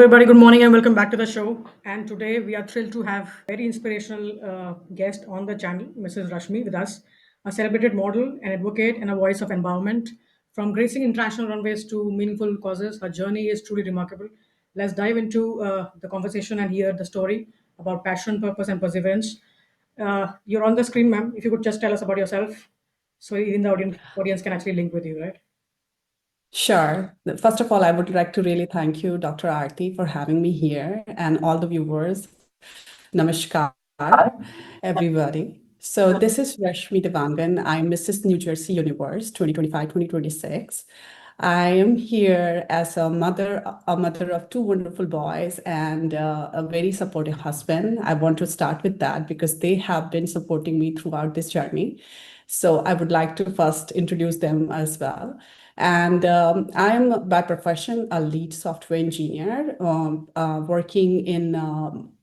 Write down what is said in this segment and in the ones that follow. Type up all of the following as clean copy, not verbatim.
everybody. Good morning and welcome back to the show. And today we are thrilled to have very inspirational guest on the channel, Mrs.Rashmi, with us, a celebrated model, an advocate, and a voice of empowerment. From gracing international runways to meaningful causes, her journey is truly remarkable. Let's dive into the conversation and hear the story about passion, purpose, and perseverance. You're on the screen, ma'am. If you could just tell us about yourself, so even the audience can actually link with you, right? Sure. First of all, I would like to really thank you, Dr. Aarti, for having me here and all the viewers. Namaskar, everybody. So this is Rashmi Devangan. I'm Mrs. New Jersey Universe 2025-2026. I am here as a mother of two wonderful boys and a very supportive husband. I want to start with that because they have been supporting me throughout this journey. So I would like to first introduce them as well. And I'm by profession a lead software engineer working in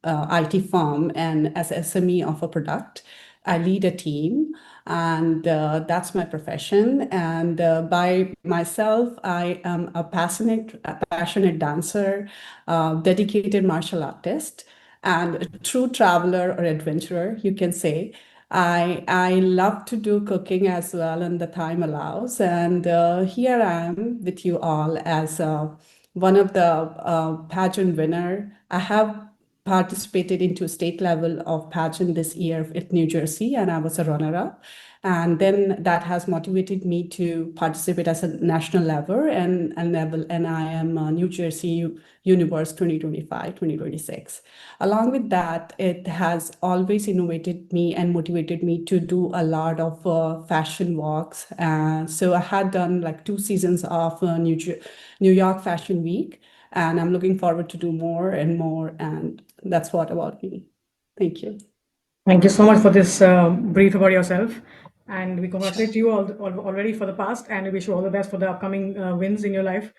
IT firm and as SME of a product. I lead a team, and that's my profession. And by myself, I am a passionate dancer, dedicated martial artist, and a true traveler or adventurer, you can say. I love to do cooking as well, and the time allows. And here I am with you all as one of the pageant winner. I have participated into state level of pageant this year at New Jersey, and I was a runner-up. And then that has motivated me to participate as a national level, and I am New Jersey Universe 2025-2026. Along with that, it has always innovated me and motivated me to do a lot of fashion walks. So I had done like 2 seasons of New York Fashion Week, and I'm looking forward to do more and more. And that's what about me. Thank you. Thank you so much for this brief about yourself. And we congratulate you already for the past and we wish you all the best for the upcoming wins in your life.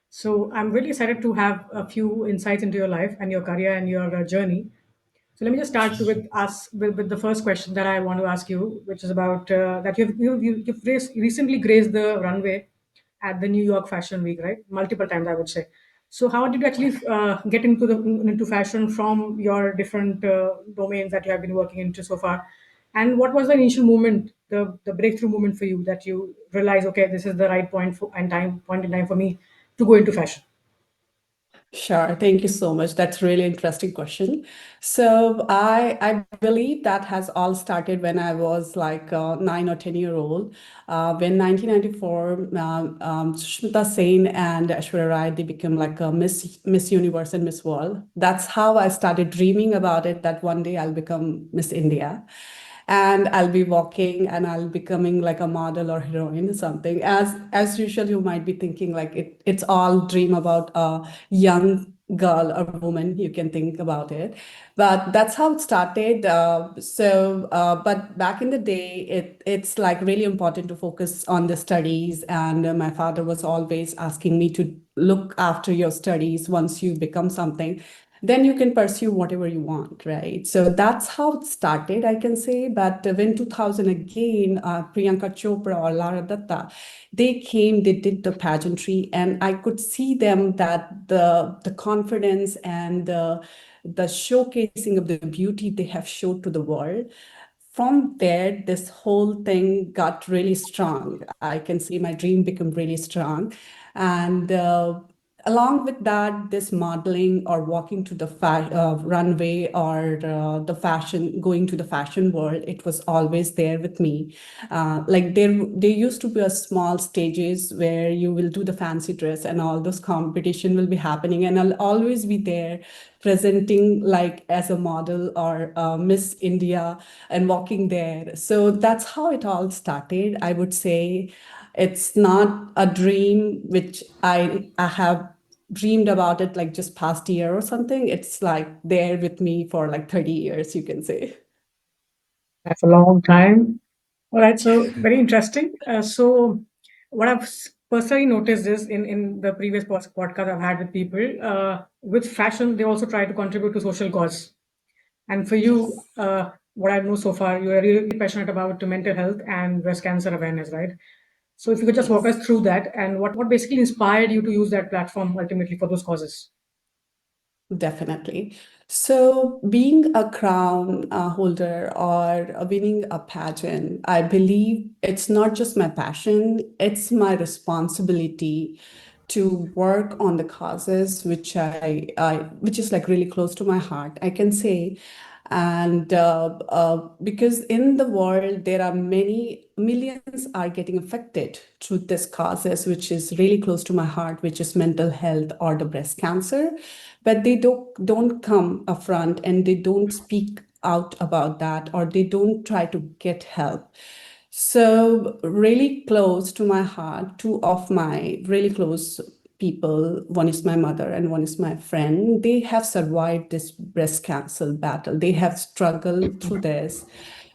So I'm really excited to have a few insights into your life and your career and your journey. So let me just start with the first question that I want to ask you, which is about that you've recently graced the runway at the New York Fashion Week, right? Multiple times, I would say. So how did you actually get into fashion from your different domains that you have been working into so far? And what was the initial moment, the breakthrough moment for you that you realize, okay, this is the right point in time for me to go into fashion? Sure. Thank you so much. That's really interesting question. So I believe that has all started when I was like 9 or 10 year old. When 1994, Sushmita Sen and Aishwarya Rai, they became like a Miss Universe and Miss World. That's how I started dreaming about it, that one day I'll become Miss India and I'll be walking and I'll becoming like a model or heroine or something. As usual, you might be thinking like it's all dream about a young girl or woman. You can think about it, but that's how it started. But back in the day, it's like really important to focus on the studies, and my father was always asking me to look after your studies. Once you become something, then you can pursue whatever you want, right? So that's how it started, I can say. But when 2000 again, Priyanka Chopra or Lara Datta, they came, they did the pageantry, and I could see them that the confidence and the showcasing of the beauty they have showed to the world. From there, this whole thing got really strong. I can see my dream become really strong. And along with that, this modeling or walking to the runway or the fashion, going to the fashion world, it was always there with me. Like there used to be a small stages where you will do the fancy dress and all those competition will be happening, and I'll always be there presenting like as a model or Miss India and walking there. So that's how it all started. I would say it's not a dream which I have dreamed about it like just past year or something. It's like there with me for like 30 years, you can say. That's a long time. All right, so very interesting. So, what I've personally noticed is in the previous podcast I've had with people, with fashion, they also try to contribute to social cause. And for you, Yes. what I know so far, you are really passionate about mental health and breast cancer awareness, right? So, if you could just walk Yes. us through that and what basically inspired you to use that platform ultimately for those causes. Definitely. So, being a crown holder or winning a pageant, I believe it's not just my passion, it's my responsibility to work on the causes which is like really close to my heart, I can say. And because in the world, there are many millions are getting affected through this causes, which is really close to my heart, which is mental health or the breast cancer, but they don't come upfront and they don't speak out about that, or they don't try to get help. So really close to my heart, two of my really close people, one is my mother and one is my friend, they have survived this breast cancer battle. They have struggled through this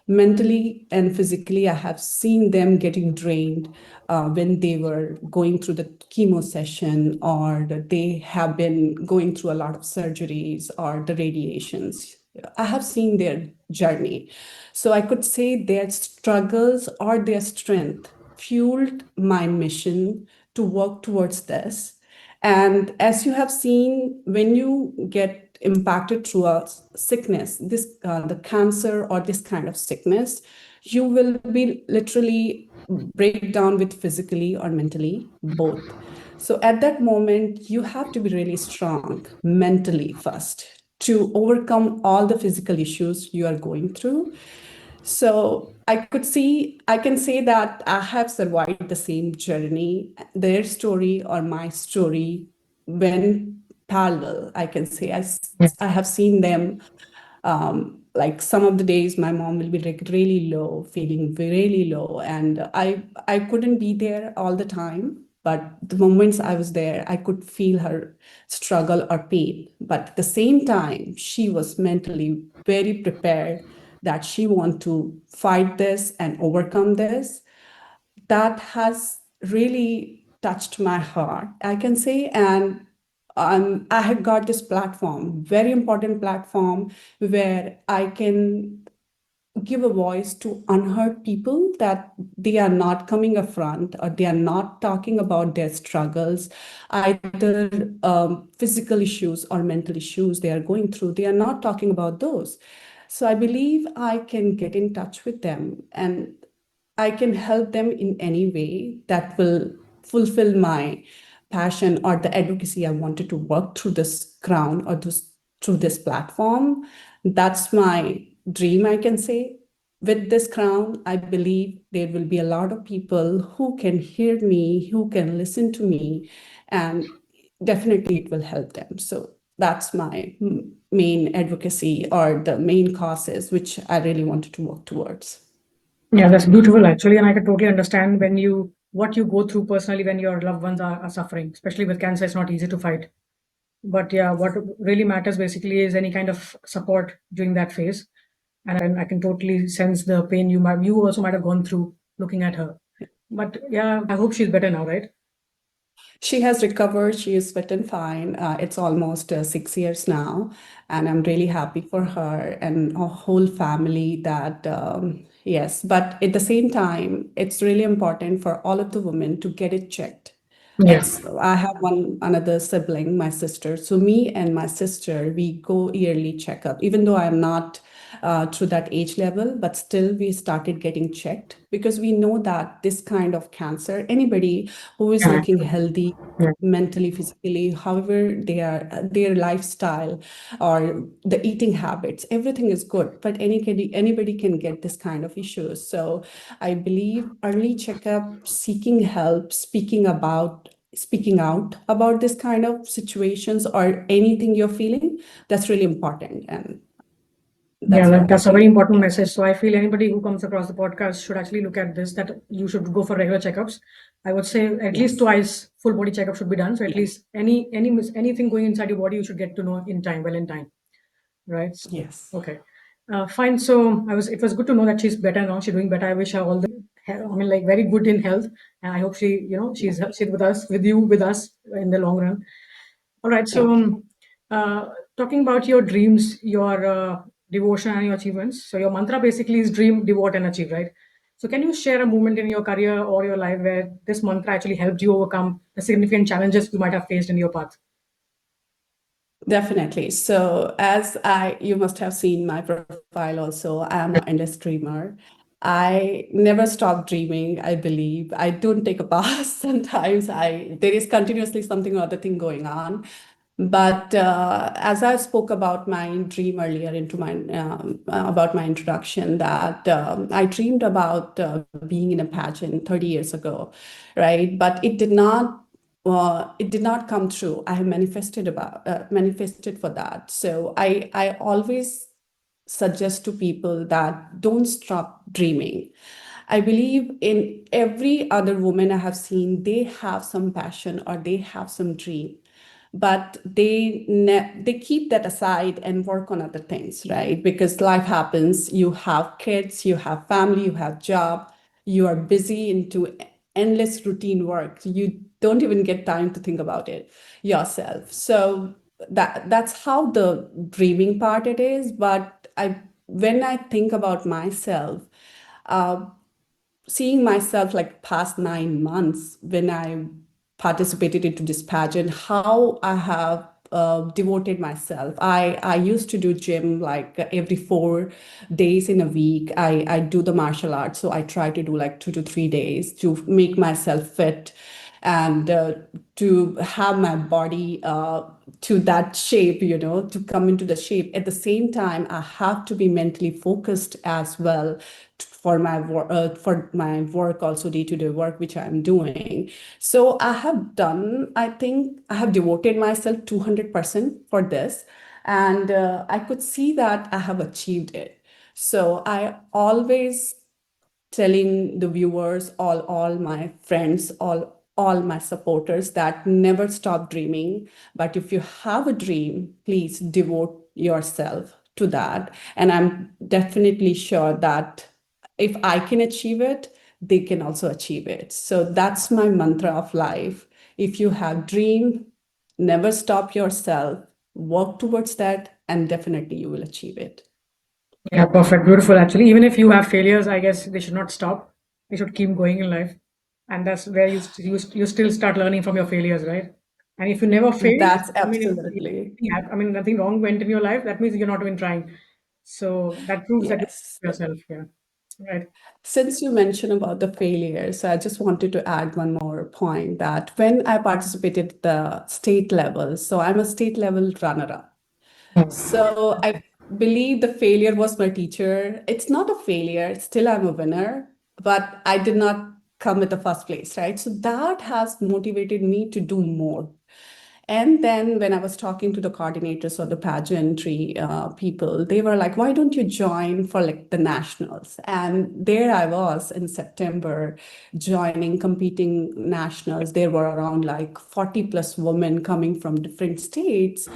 mentally and physically. I have seen them getting drained when they were going through the chemo session, or that they have been going through a lot of surgeries or the radiations. I have seen their journey. So I could say their struggles or their strength fueled my mission to work towards this. And as you have seen, when you get impacted through a sickness, this the cancer or this kind of sickness, you will be literally break down with physically or mentally both. So at that moment, you have to be really strong mentally first to overcome all the physical issues you are going through. So I can say that I have survived the same journey. Their story or my story when parallel, I can say. I have seen them, like some of the days my mom will be like really low, feeling really low, and I couldn't be there all the time, but the moments I was there, I could feel her struggle or pain. But at the same time, she was mentally very prepared that she want to fight this and overcome this. That has really touched my heart, I can say. And I have got this platform, very important platform, where I can give a voice to unheard people, that they are not coming up front or they are not talking about their struggles, either physical issues or mental issues they are going through. They are not talking about those. So I believe I can get in touch with them and I can help them in any way that will fulfill my passion or the advocacy I wanted to work through this crown or through this platform. That's my dream, I can say. With this crown, I believe there will be a lot of people who can hear me, who can listen to me, and definitely it will help them. So that's my main advocacy or the main causes which I really wanted to work towards. Yeah, that's beautiful actually, and I can totally understand when you what you go through personally when your loved ones are suffering, especially with cancer. It's not easy to fight. But yeah, what really matters basically is any kind of support during that phase. And I can totally sense the pain you also might have gone through looking at her. But yeah, I hope she's better now, right? She has recovered. She is fit and fine. It's almost 6 years now, and I'm really happy for her and our whole family. That yes, but at the same time, it's really important for all of the women to get it checked. Yeah. It's I have one another sibling, my sister. So me and my sister, we go yearly checkup. Even though I'm not through that age level, but still we started getting checked because we know that this kind of cancer, anybody who is Yeah. looking healthy Yeah. mentally, physically, however they are, their lifestyle or the eating habits, everything is good, but anybody can get this kind of issues. So I believe early checkup, seeking help, speaking out about this kind of situations or anything you're feeling, that's really important. And Yeah, that's what I that's a very feel. important Yeah. message. So I feel anybody who comes across the podcast should actually look at this, that you should go for regular checkups. I would say at least Yes. twice full body checkup should be done. So at Yeah. least anything going inside your body, you should get to know in time, well in time. Right. So, Yes. okay. Fine. So it was good to know that she's better now. She's doing better. I wish her all the, I mean, like very good in health. And I hope Yeah. she's with us, with us in the long run. All right. So, Thank you. talking about your dreams, your devotion and your achievements. So your mantra basically is dream, devote and achieve, right? So can you share a moment in your career or your life where this mantra actually helped you overcome the significant challenges you might have faced in your path? Definitely. So, you must have seen my profile also, I am an endless dreamer. I never stop dreaming, I believe. I don't take a pause. Sometimes there is continuously something or other thing going on. But as I spoke about my dream earlier about my introduction, that I dreamed about being in a pageant 30 years ago, right? But it did not come true. I have manifested for that. So I always suggest to people that don't stop dreaming. I believe in every other woman I have seen, they have some passion or they have some dream, but they keep that aside and work on other things, right? Because life happens, you have kids, you have family, you have job, you are busy into endless routine work. You don't even get time to think about it yourself. So that's how the dreaming part it is. But I when I think about myself, uh, seeing myself like past 9 months when I participated into this pageant, how I have devoted myself. I used to do gym like every 4 days in a week. I do the martial arts, so I try to do like 2 to 3 days to make myself fit and to have my body to that shape, to come into the shape. At the same time, I have to be mentally focused as well for my work, also day-to-day work which I'm doing. So I think I have devoted myself 200% for this, and I could see that I have achieved it. So I always telling the viewers, all my friends, all my supporters, that never stop dreaming. But if you have a dream, please devote yourself to that. And I'm definitely sure that if I can achieve it, they can also achieve it. So that's my mantra of life. If you have dream, never stop yourself, work towards that, and definitely you will achieve it. Yeah, perfect. Beautiful. Actually, even if you have failures, I guess they should not stop. They should keep going in life. And that's where you still start learning from your failures, right? And if you never fail, That's I mean, absolutely. I mean, nothing wrong went in your life. That means you're not even trying. So that proves that you Yes. yourself. Yeah. Right. Since you mentioned about the failures, I just wanted to add one more point that when I participated at the state level, so I'm a state level runner-up. So I believe the failure was my teacher. It's not a failure, still I'm a winner, but I did not come at the first place, right? So that has motivated me to do more. And then when I was talking to the coordinators or the pageantry people, they were like, why don't you join for like the nationals? And there I was in September joining, competing nationals. There were around like 40 plus women coming from different states.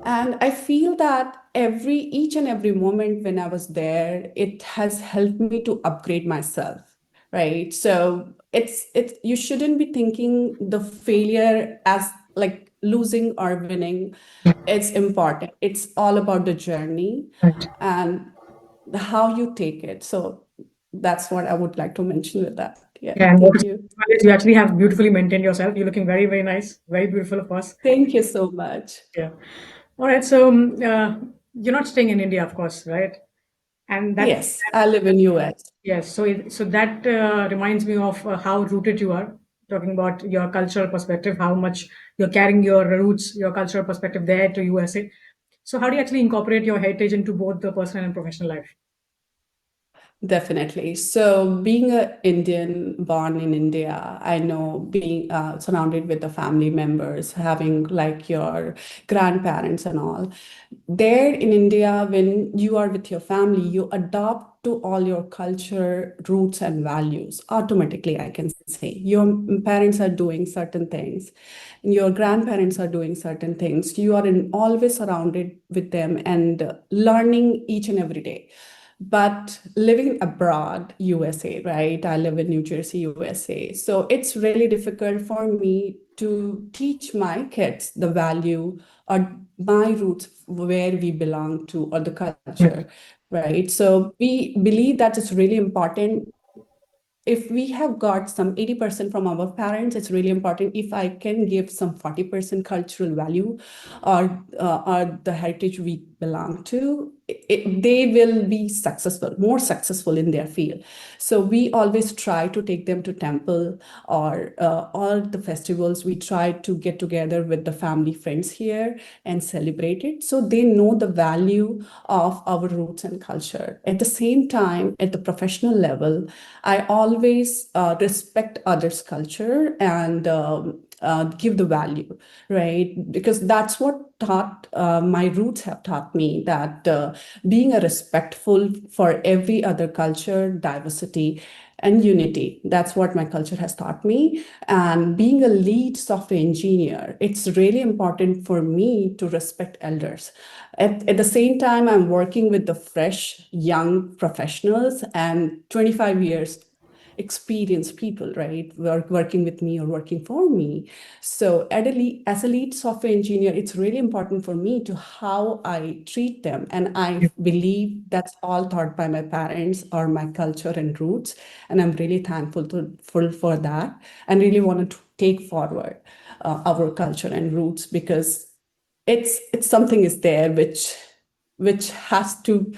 And I feel that each and every moment when I was there, it has helped me to upgrade myself, right? So it's you shouldn't be thinking the failure as like losing or winning. It's important. It's all about the journey Right. and how you take it. So that's what I would like to mention with that. Yeah, Yeah, and what thank is you. you actually have beautifully maintained yourself. You're looking very, very nice, very beautiful, of course. Thank you so much. Yeah. All right. So you're not staying in India, of course, right? And Yes, I live in US. yes. So that reminds me of how rooted you are. Talking about your cultural perspective, how much you're carrying your roots, your cultural perspective there to USA. So how do you actually incorporate your heritage into both the personal and professional life? Definitely. So, being an Indian born in India, I know being surrounded with the family members, having like your grandparents and all. There in India, when you are with your family, you adopt to all your culture, roots, and values automatically, I can say. Your parents are doing certain things, your grandparents are doing certain things. You are always surrounded with them and learning each and every day. But living abroad, USA, right? I live in New Jersey, USA. So it's really difficult for me to teach my kids the value or my roots, where we belong to, or the culture, right? So we believe that it's really important if we have got some 80% from our parents, it's really important if I can give some 40% cultural value or the heritage we belong to, they will be successful, more successful in their field. So we always try to take them to temple or all the festivals. We try to get together with the family friends here and celebrate it. So they know the value of our roots and culture. At the same time, at the professional level, I always respect others' culture and give the value, right? Because that's what taught my roots have taught me that being a respectful for every other culture, diversity, and unity. That's what my culture has taught me. And being a lead software engineer, it's really important for me to respect elders. At the same time, I'm working with the fresh young professionals and 25 years experienced people, right, working with me or working for me. So as a lead software engineer, it's really important for me to how I treat them. And I Yeah. believe that's all taught by my parents or my culture and roots. And I'm really thankful for that and really want to take forward our culture and roots because it's something is there which has to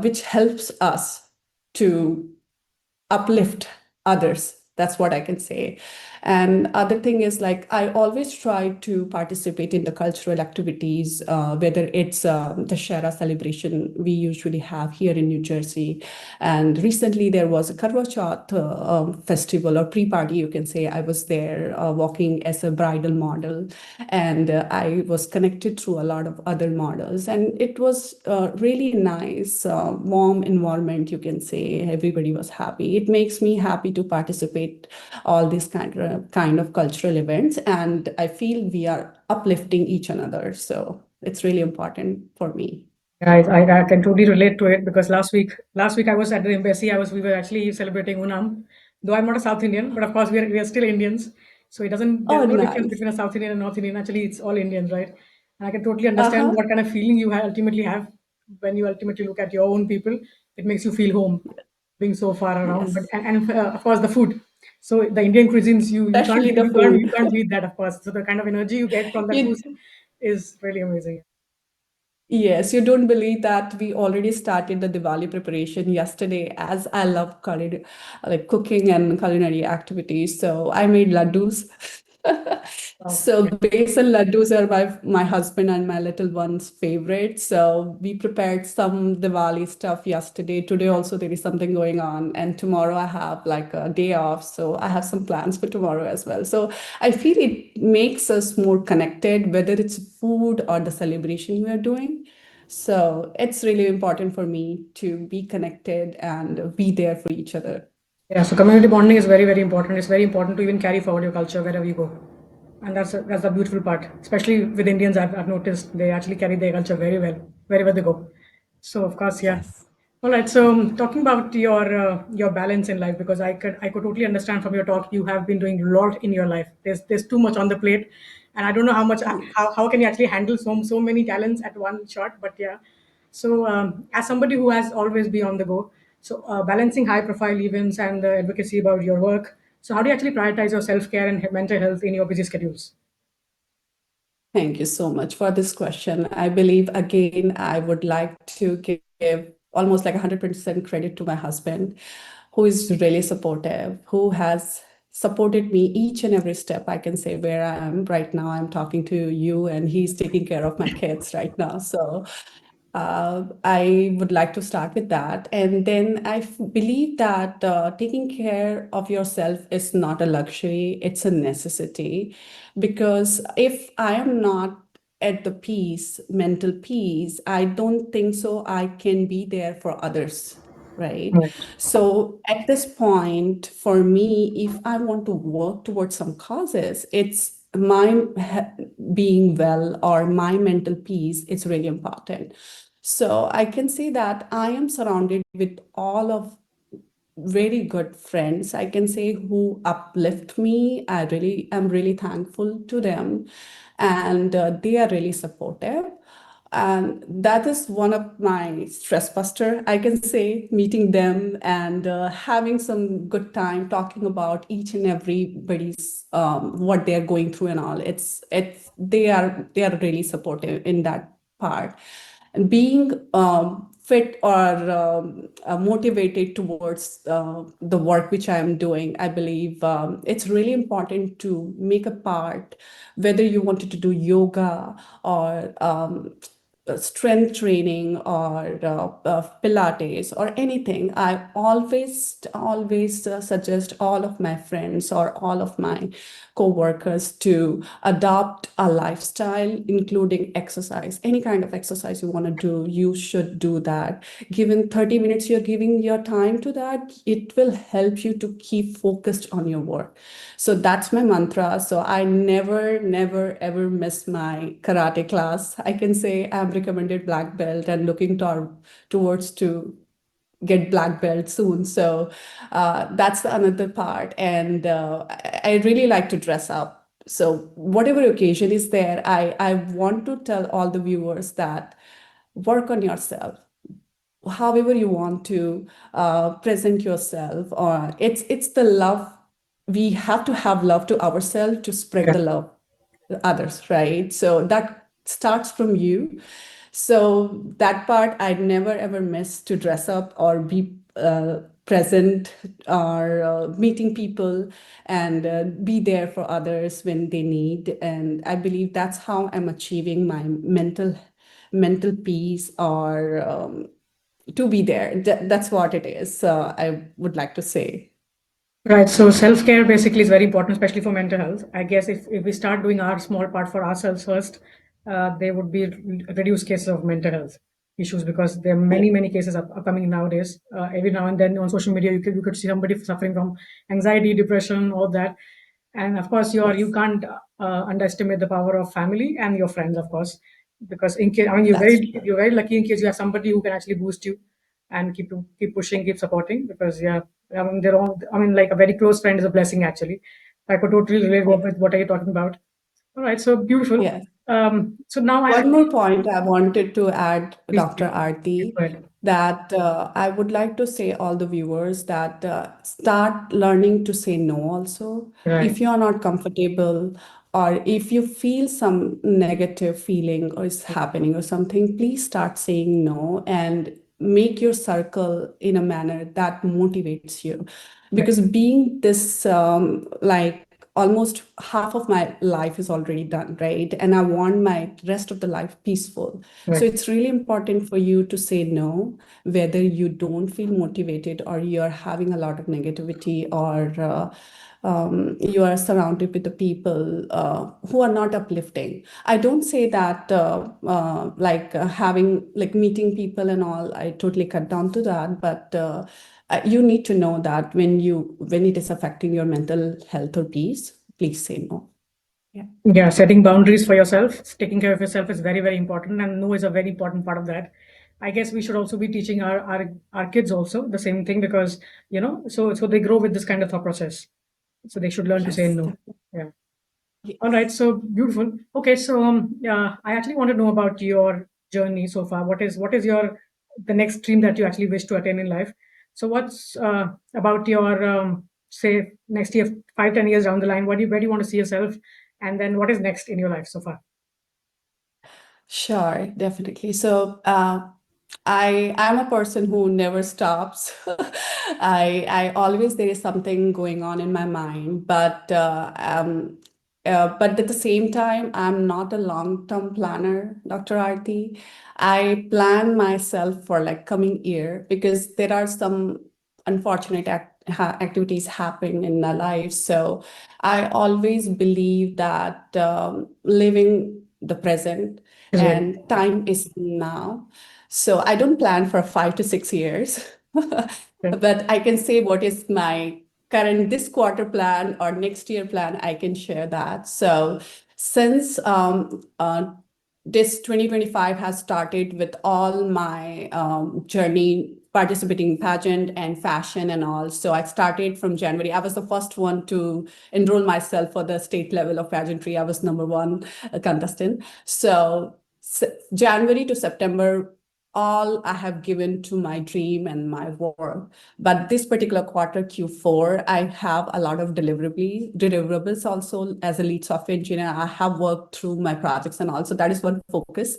which helps us to uplift others. That's what I can say. And other thing is like I always try to participate in the cultural activities, whether it's the Shara celebration we usually have here in New Jersey. And recently there was a Karwa Chauth festival or pre-party, you can say. I was there walking as a bridal model, and I was connected through a lot of other models, and it was really nice, warm environment, you can say. Everybody was happy. It makes me happy to participate all these kind of cultural events, and I feel we are uplifting each another, so it's really important for me. I can totally relate to it because last week I was at the embassy. We were actually celebrating Unam, though I'm not a South Indian, but of course we are still Indians. So it doesn't Oh, there's no difference nice. between a South Indian and North Indian. Actually, it's all Indians, right? And I can totally understand Uh-huh. what kind of feeling you ultimately have when you ultimately look at your own people. It makes you feel home, being so far around. But Yes, and of course the food. So the Indian cuisines, you can't especially the you can't you food. can't beat that, of course. So the kind of energy you get from that food you is really amazing. Yes, you don't believe that we already started the Diwali preparation yesterday, as I love like cooking and culinary activities. So I made laddus. Wow. So the besan laddus are my husband and my little one's favorite. So we prepared some Diwali stuff yesterday. Today also there is something going on, and tomorrow I have like a day off. So I have some plans for tomorrow as well. So I feel it makes us more connected, whether it's food or the celebration we are doing. So it's really important for me to be connected and be there for each other. Yeah, so community bonding is very, very important. It's very important to even carry forward your culture wherever you go, and that's the beautiful part. Especially with Indians, I've noticed they actually carry their culture very well wherever they go. So of course, yeah. Yes. All right. So talking about your balance in life, because I could totally understand from your talk you have been doing a lot in your life. There's too much on the plate, and I don't know how much how can you actually handle so many talents at one shot. But yeah, so as somebody who has always been on the go, so balancing high profile events and advocacy about your work. So how do you actually prioritize your self care and mental health in your busy schedules? Thank you so much for this question. I believe, again, I would like to give almost like 100% credit to my husband, who is really supportive, who has supported me each and every step. I can say where I am right now. I'm talking to you, and he's taking care of my kids right now. So I would like to start with that. And then believe that taking care of yourself is not a luxury, it's a necessity. Because if I am not at the peace, mental peace, I don't think so I can be there for others. Right. Right. So at this point, for me, if I want to work towards some causes, it's my being well or my mental peace is really important. So I can say that I am surrounded with all of very good friends, I can say, who uplift me. I really am really thankful to them, and they are really supportive. And that is one of my stress buster, I can say, meeting them and having some good time talking about each and everybody's what they're going through and all. It's they are really supportive in that part. And being fit or motivated towards the work which I am doing, I believe it's really important to make a part, whether you wanted to do yoga or strength training or Pilates or anything. I always suggest all of my friends or all of my co-workers to adopt a lifestyle, including exercise. Any kind of exercise you want to do, you should do that. Given 30 minutes, you're giving your time to that, it will help you to keep focused on your work. So that's my mantra. So I never, ever miss my karate class. I can say I'm recommended black belt and looking towards to get black belt soon. So that's the another part. And I really like to dress up. So whatever occasion is there, I want to tell all the viewers that work on yourself however you want to present yourself, or it's the love. We have to have love to ourselves to spread Yeah. the love to others, right? So that starts from you. So that part I never ever miss, to dress up or be present or meeting people and be there for others when they need. And I believe that's how I'm achieving my mental peace, or to be there. That's what it is. I would like to say. Right. So self-care basically is very important, especially for mental health. I guess if we start doing our small part for ourselves first, there would be reduced cases of mental health issues because there are Yeah. many cases are coming nowadays. Every now and then on social media, you could see somebody suffering from anxiety, depression, all that. And of course, you Yes, can't underestimate the power of family and your friends, of course, because in case I mean that's true. you're very lucky in case you have somebody who can actually boost you and keep pushing, keep supporting. Because yeah, I mean they're all. I mean like a very close friend is a blessing actually. I could totally relate Yeah. with what are you talking about. All right, so beautiful. Yes. So now I One more point I wanted to add, please Dr. please Aarti, go ahead. that I would like to say all the viewers that start learning to say no also. If Right, you're not comfortable, or if you feel some negative feeling or is happening or something, please start saying no and make your circle in a manner that motivates you. right, Because being this like almost half of my life is already done, right? And I want my rest of the life peaceful. So right. it's really important for you to say no, whether you don't feel motivated or you're having a lot of negativity, or you are surrounded with the people who are not uplifting. I don't say that having like meeting people and all, I totally cut down to that, but you need to know that when it is affecting your mental health or peace, please say no. Yeah. Yeah, setting boundaries for yourself, taking care of yourself is very, very important, and no is a very important part of that. I guess we should also be teaching our kids also the same thing because so they grow with this kind of thought process. So they should learn to say Yes. no. Yeah. All right, Yes. so beautiful. Okay, so I actually want to know about your journey so far. What is your the next dream that you actually wish to attain in life? So what's about your say next year, 5, 10 years down the line? Where do you want to see yourself? And then what is next in your life so far? Sure, definitely. So I'm a person who never stops. I always there is something going on in my mind, but at the same time, I'm not a long-term planner, Dr. Aarti. I plan myself for like coming year, because there are some unfortunate activities happening in my life. So I always believe that living the present, Is very and time is now. So I don't plan for 5 to 6 years, okay. but I can say what is my current this quarter plan or next year plan. I can share that. So since this 2025 has started with all my journey participating in pageant and fashion and all. So I started from January. I was the first one to enroll myself for the state level of pageantry. I was number one contestant. So January to September, all I have given to my dream and my work. But this particular quarter, Q4, I have a lot of deliverables also as a lead software engineer. I have worked through my projects and also that is one focus.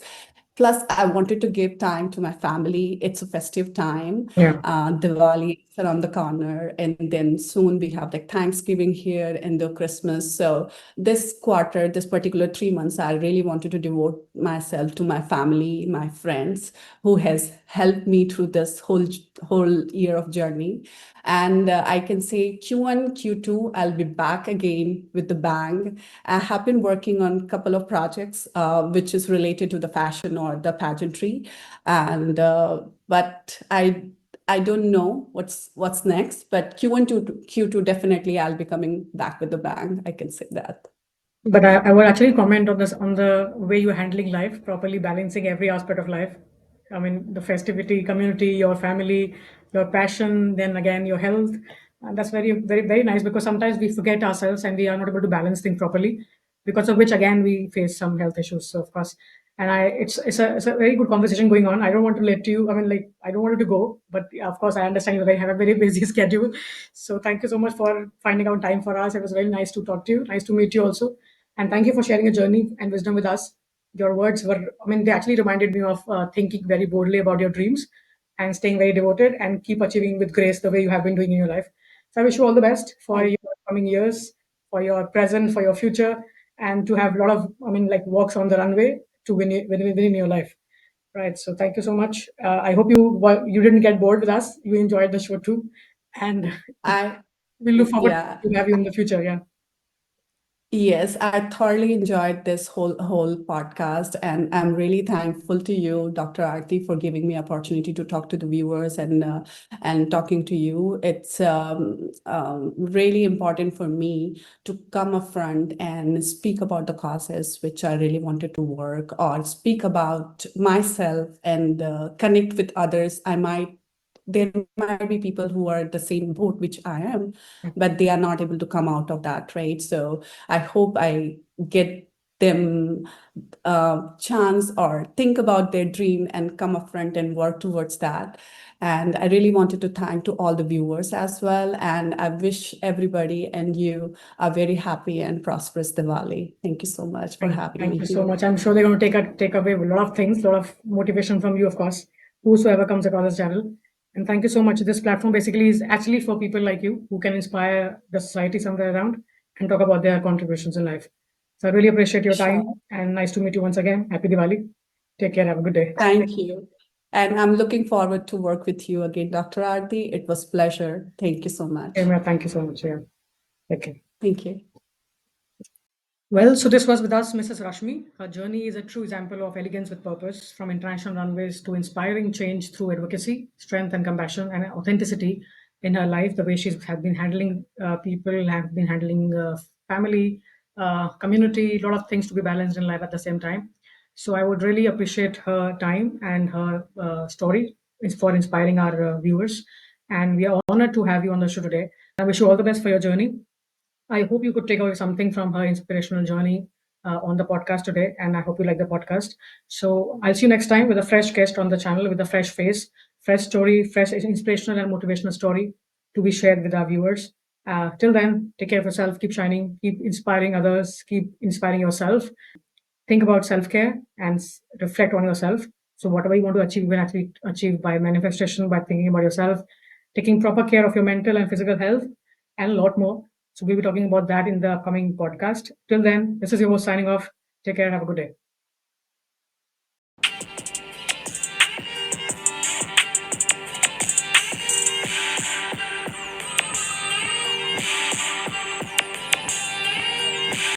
Plus, I wanted to give time to my family. It's a festive time. Yeah. Diwali is around the corner, and then soon we have like Thanksgiving here and the Christmas. So this quarter, this particular 3 months, I really wanted to devote myself to my family, my friends, who has helped me through this whole year of journey. And I can say Q1, Q2, I'll be back again with the bang. I have been working on a couple of projects, which is related to the fashion or the pageantry, and but I don't know what's next. But Q1 to Q2 definitely I'll be coming back with the bang. I can say that. But I would actually comment on this, on the way you're handling life, properly balancing every aspect of life. I mean, the festivity, community, your family, your passion, then again your health. And that's very, very, very nice, because sometimes we forget ourselves and we are not able to balance things properly, because of which again we face some health issues. So of course, and it's a very good conversation going on. I don't want to let you. I mean, like, I don't want you to go, but of course I understand you have a very busy schedule. So thank you so much for finding out time for us. It was very nice to talk to you. Nice to meet you also. And thank you for sharing your journey and wisdom with us. Your words were, I mean, they actually reminded me of thinking very boldly about your dreams and staying very devoted and keep achieving with grace the way you have been doing in your life. So I wish you all the best for Thank your coming years, for your present, for your future, and to have a lot of, I mean, like, walks on the runway to win in your life. Right. So thank you so much. I hope you didn't get bored with us. You enjoyed the show too, and I we'll look forward yeah. to have you in the future. Yeah. Yes, I thoroughly enjoyed this whole podcast, and I'm really thankful to you, Dr. Aarti, for giving me opportunity to talk to the viewers and talking to you. It's really important for me to come up front and speak about the causes which I really wanted to work, or speak about myself and connect with others. There might be people who are the same boat which I am, but they are not able to come out of that, right? So I hope I get them a chance or think about their dream and come up front and work towards that. And I really wanted to thank to all the viewers as well. And I wish everybody and you a very happy and prosperous Diwali. Thank you so much for having Thank me you so here. much. I'm sure they're going to take away a lot of things, a lot of motivation from you, of course, whosoever comes across this channel. And thank you so much. This platform basically is actually for people like you who can inspire the society somewhere around and talk about their contributions in life. So I really appreciate your Sure. time and nice to meet you once again. Happy Diwali. Take care. Have a good day. Thank you. And I'm looking forward to work with you again, Dr. Aarti. It was pleasure. Thank you so much. Thank you so much. Yeah. Take care. Thank you. Well, so this was with us, Mrs. Rashmi. Her journey is a true example of elegance with purpose, from international runways to inspiring change through advocacy, strength, and compassion, and authenticity in her life. The way she's have been handling people, have been handling family, community, a lot of things to be balanced in life at the same time. So I would really appreciate her time and her story is for inspiring our viewers. And we are honored to have you on the show today. I wish you all the best for your journey. I hope you could take away something from her inspirational journey on the podcast today, and I hope you like the podcast. So I'll see you next time with a fresh guest on the channel with a fresh face, fresh story, fresh inspirational and motivational story to be shared with our viewers. Till then, take care of yourself, keep shining, keep inspiring others, keep inspiring yourself. Think about self-care and reflect on yourself. So whatever you want to achieve, you can actually achieve by manifestation, by thinking about yourself, taking proper care of your mental and physical health, and a lot more. So we'll be talking about that in the upcoming podcast. Till then, this is your host signing off. Take care. Have a good day.